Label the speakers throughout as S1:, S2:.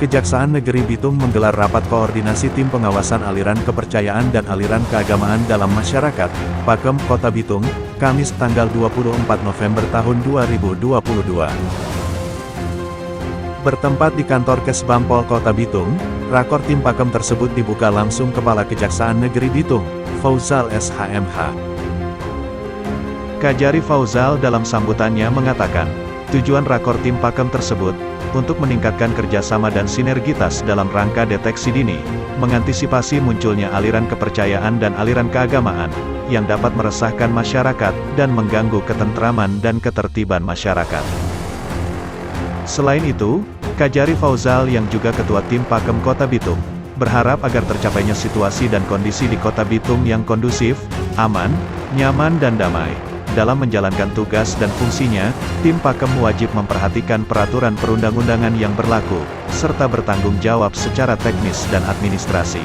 S1: Kejaksaan Negeri Bitung menggelar rapat koordinasi tim pengawasan aliran kepercayaan dan aliran keagamaan dalam masyarakat, Pakem, Kota Bitung, Kamis tanggal 24 November tahun 2022. Bertempat di kantor Kesbangpol Kota Bitung, rakor tim Pakem tersebut dibuka langsung Kepala Kejaksaan Negeri Bitung, Fauzal SHMH. Kajari Fauzal dalam sambutannya mengatakan, tujuan rakor tim Pakem tersebut, untuk meningkatkan kerjasama dan sinergitas dalam rangka deteksi dini, mengantisipasi munculnya aliran kepercayaan dan aliran keagamaan, yang dapat meresahkan masyarakat, dan mengganggu ketentraman dan ketertiban masyarakat. Selain itu, Kajari Fauzal yang juga Ketua Tim Pakem Kota Bitung, berharap agar tercapainya situasi dan kondisi di Kota Bitung yang kondusif, aman, nyaman dan damai. Dalam menjalankan tugas dan fungsinya, tim Pakem wajib memperhatikan peraturan perundang-undangan yang berlaku, serta bertanggung jawab secara teknis dan administrasi.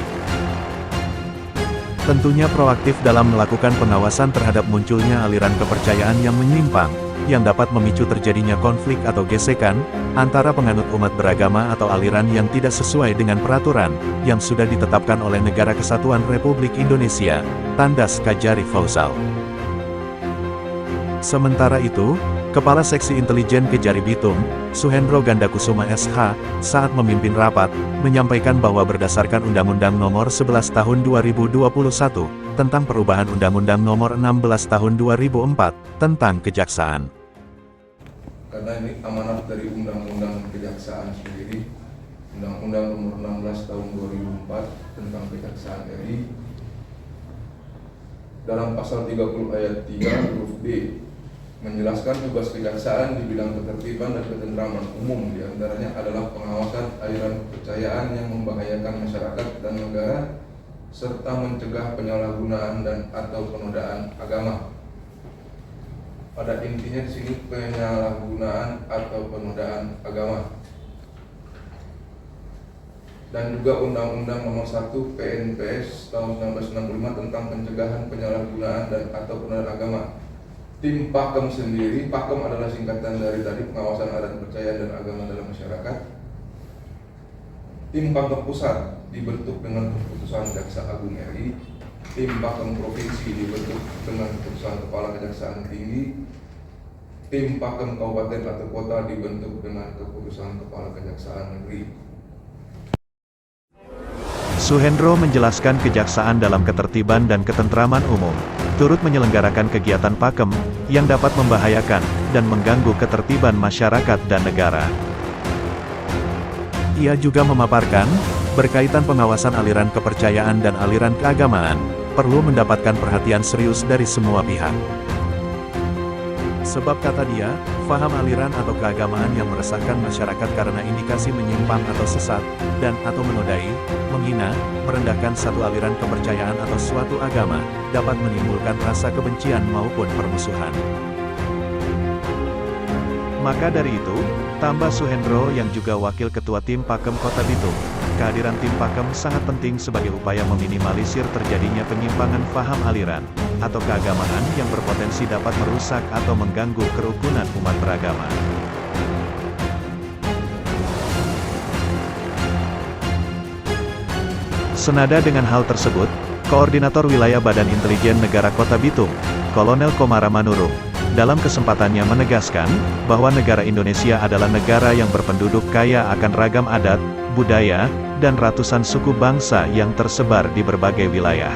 S1: Tentunya proaktif dalam melakukan pengawasan terhadap munculnya aliran kepercayaan yang menyimpang, yang dapat memicu terjadinya konflik atau gesekan, antara penganut umat beragama atau aliran yang tidak sesuai dengan peraturan, yang sudah ditetapkan oleh Negara Kesatuan Republik Indonesia, tandas Kajari Fauzal. Sementara itu, Kepala Seksi Intelijen Kejari Bitung, Suhendro Gandakusuma SH, saat memimpin rapat, menyampaikan bahwa berdasarkan Undang-Undang Nomor 11 Tahun 2021, tentang perubahan Undang-Undang Nomor 16 Tahun 2004, tentang Kejaksaan.
S2: Karena ini amanat dari Undang-Undang Kejaksaan sendiri, Undang-Undang Nomor 16 Tahun 2004, tentang Kejaksaan RI, dalam pasal 30 ayat 3 huruf D, menjelaskan tugas kejaksaan di bidang ketertiban dan ketentraman umum, diantaranya adalah pengawasan aliran kepercayaan yang membahayakan masyarakat dan negara, serta mencegah penyalahgunaan dan atau penodaan agama. Pada intinya di sini penyalahgunaan atau penodaan agama. Dan juga Undang-Undang Nomor 1 PNPS tahun 1965 tentang pencegahan penyalahgunaan dan atau penodaan agama. Tim Pakem sendiri, Pakem adalah singkatan dari tadi pengawasan adat kepercayaan dan agama dalam masyarakat. Tim Pakem Pusat dibentuk dengan keputusan Jaksa Agung RI. Tim Pakem Provinsi dibentuk dengan keputusan Kepala Kejaksaan Tinggi. Tim Pakem Kabupaten atau Kota dibentuk dengan keputusan Kepala Kejaksaan Negeri.
S1: Suhendro menjelaskan Kejaksaan dalam ketertiban dan ketentraman umum, turut menyelenggarakan kegiatan Pakem, yang dapat membahayakan, dan mengganggu ketertiban masyarakat dan negara. Ia juga memaparkan, berkaitan pengawasan aliran kepercayaan dan aliran keagamaan, perlu mendapatkan perhatian serius dari semua pihak. Sebab kata dia, faham aliran atau keagamaan yang meresahkan masyarakat karena indikasi menyimpang atau sesat, dan atau menodai, menghina, merendahkan satu aliran kepercayaan atau suatu agama, dapat menimbulkan rasa kebencian maupun permusuhan. Maka dari itu, tambah Suhendro yang juga Wakil Ketua Tim Pakem Kota Bitung, kehadiran Tim Pakem sangat penting sebagai upaya meminimalisir terjadinya penyimpangan faham aliran, atau keagamaan yang berpotensi dapat merusak atau mengganggu kerukunan umat beragama. Senada dengan hal tersebut, Koordinator Wilayah Badan Intelijen Negara Kota Bitung, Kolonel Komara Manurung, dalam kesempatannya menegaskan, bahwa negara Indonesia adalah negara yang berpenduduk kaya akan ragam adat, budaya, dan ratusan suku bangsa yang tersebar di berbagai wilayah.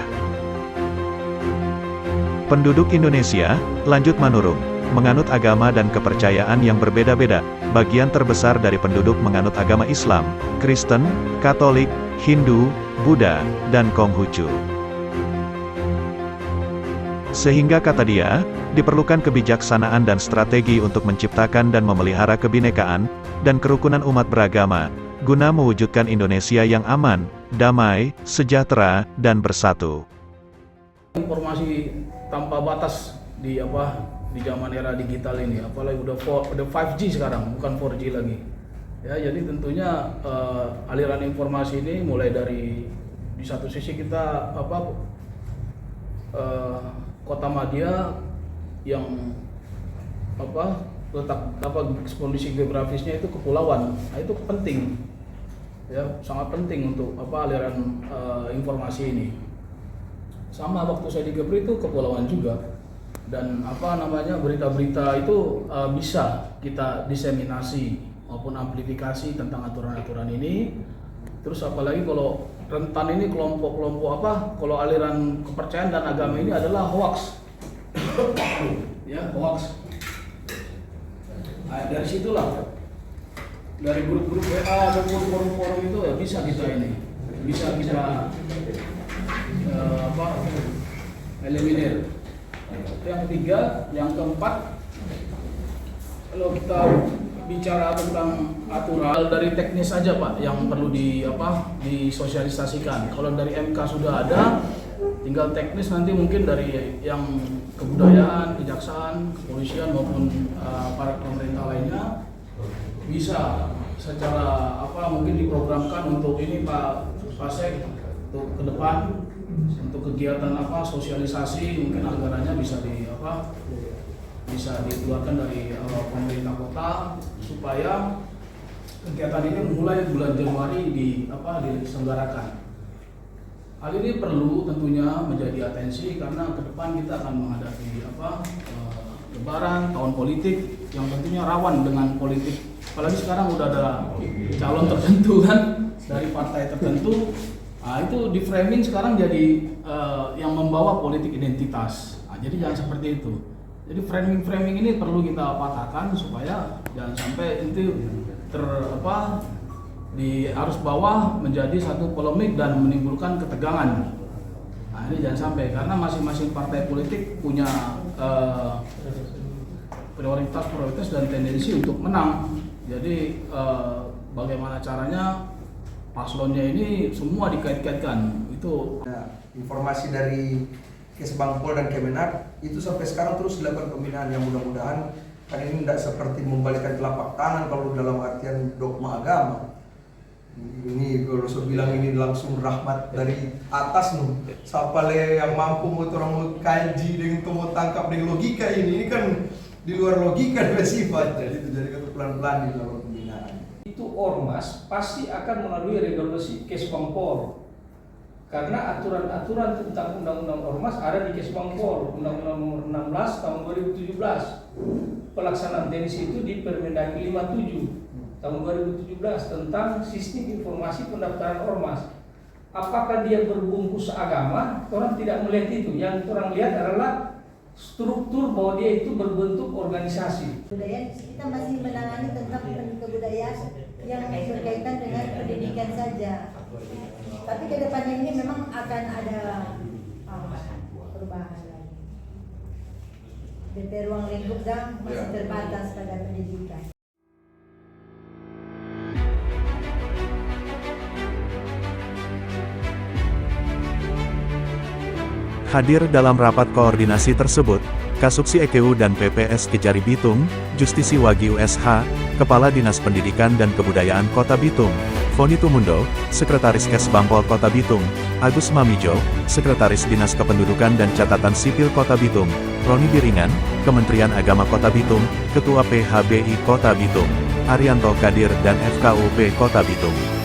S1: Penduduk Indonesia, lanjut Manurung, menganut agama dan kepercayaan yang berbeda-beda. Bagian terbesar dari penduduk menganut agama Islam, Kristen, Katolik, Hindu, Buddha, dan Konghucu. Sehingga kata dia, diperlukan kebijaksanaan dan strategi untuk menciptakan dan memelihara kebinekaan dan kerukunan umat beragama, guna mewujudkan Indonesia yang aman, damai, sejahtera, dan bersatu.
S3: Informasi tanpa batas di zaman era digital ini, apalagi udah 5G sekarang, bukan 4G lagi. Ya, jadi tentunya aliran informasi ini mulai dari di satu sisi kita Kota Madia yang letak kondisi geografisnya itu kepulauan, nah, itu penting ya sangat penting untuk aliran informasi ini. Sama waktu saya di Kepri itu kepulauan juga, dan berita-berita itu bisa kita diseminasi maupun amplifikasi tentang aturan-aturan ini. Terus apalagi kalau rentan ini kelompok-kelompok kalau aliran kepercayaan dan agama ini adalah hoax. Ya, hoax. Nah, dari situlah, dari grup-grup WA maupun forum-forum itu ya bisa kita eliminir. Yang ketiga, yang keempat, kalau kita bicara tentang aturan dari teknis saja Pak yang perlu disosialisasikan. Kalau dari MK sudah ada, tinggal teknis nanti mungkin dari yang kebudayaan, kejaksaan, kepolisian maupun para pemerintah lainnya bisa secara mungkin diprogramkan untuk ini Pak Pasek untuk ke depan, untuk kegiatan sosialisasi, mungkin anggarannya bisa dikeluarkan dari pemerintah kota supaya kegiatan ini mulai bulan Januari diselenggarakan. Hal ini perlu tentunya menjadi atensi karena ke depan kita akan menghadapi Lebaran, tahun politik yang tentunya rawan dengan politik. Apalagi sekarang udah ada calon tertentu kan dari partai tertentu. Nah, itu di framing sekarang jadi yang membawa politik identitas. Nah, jadi jangan seperti itu. Jadi framing ini perlu kita patahkan supaya jangan sampai itu di arus bawah menjadi satu polemik dan menimbulkan ketegangan. Nah, ini jangan sampai karena masing-masing partai politik punya prioritas dan tendensi untuk menang. Jadi bagaimana caranya paslonnya ini semua dikait-kaitkan itu.
S4: Nah, informasi dari Kesbangpol dan Kemenak itu sampai sekarang terus dilakukan pembinaan yang mudah-mudahan kan ini tidak seperti membalikkan telapak tangan kalau dalam artian dogma agama. Ini kalau saya bilang ini langsung rahmat dari atas nih. Siapa yang mampu mau orang kaji dengan mau tangkap dengan logika ini kan di luar logika bersifat. Jadi itu pelan-pelan di dalam pembinaan.
S5: Itu ormas pasti akan melalui regulasi Kesbangpol. Karena aturan-aturan tentang undang-undang ormas ada di Kesbangpol, Undang-Undang Nomor 16 tahun 2017. Pelaksanaan teknis itu di Permendagri 57 tahun 2017 tentang sistem informasi pendaftaran ormas. Apakah dia berbungkus agama? Orang tidak melihat itu. Yang orang lihat adalah struktur bahwa dia itu berbentuk organisasi.
S6: Budaya kita masih menangani tentang kebudayaan yang berkaitan dengan pendidikan saja. Tapi ke depannya ini memang akan ada perubahan lagi. DP ruang lingkup dan masih terbatas pada pendidikan.
S1: Hadir dalam rapat koordinasi tersebut, Kasubsi EKU dan PPS Kejari Bitung, Justisi Wagi USH, Kepala Dinas Pendidikan dan Kebudayaan Kota Bitung, Foni Tumundo, Sekretaris Kesbangpol Kota Bitung, Agus Mamijo, Sekretaris Dinas Kependudukan dan Catatan Sipil Kota Bitung, Roni Biringan, Kementerian Agama Kota Bitung, Ketua PHBI Kota Bitung, Arianto Kadir dan FKUP Kota Bitung.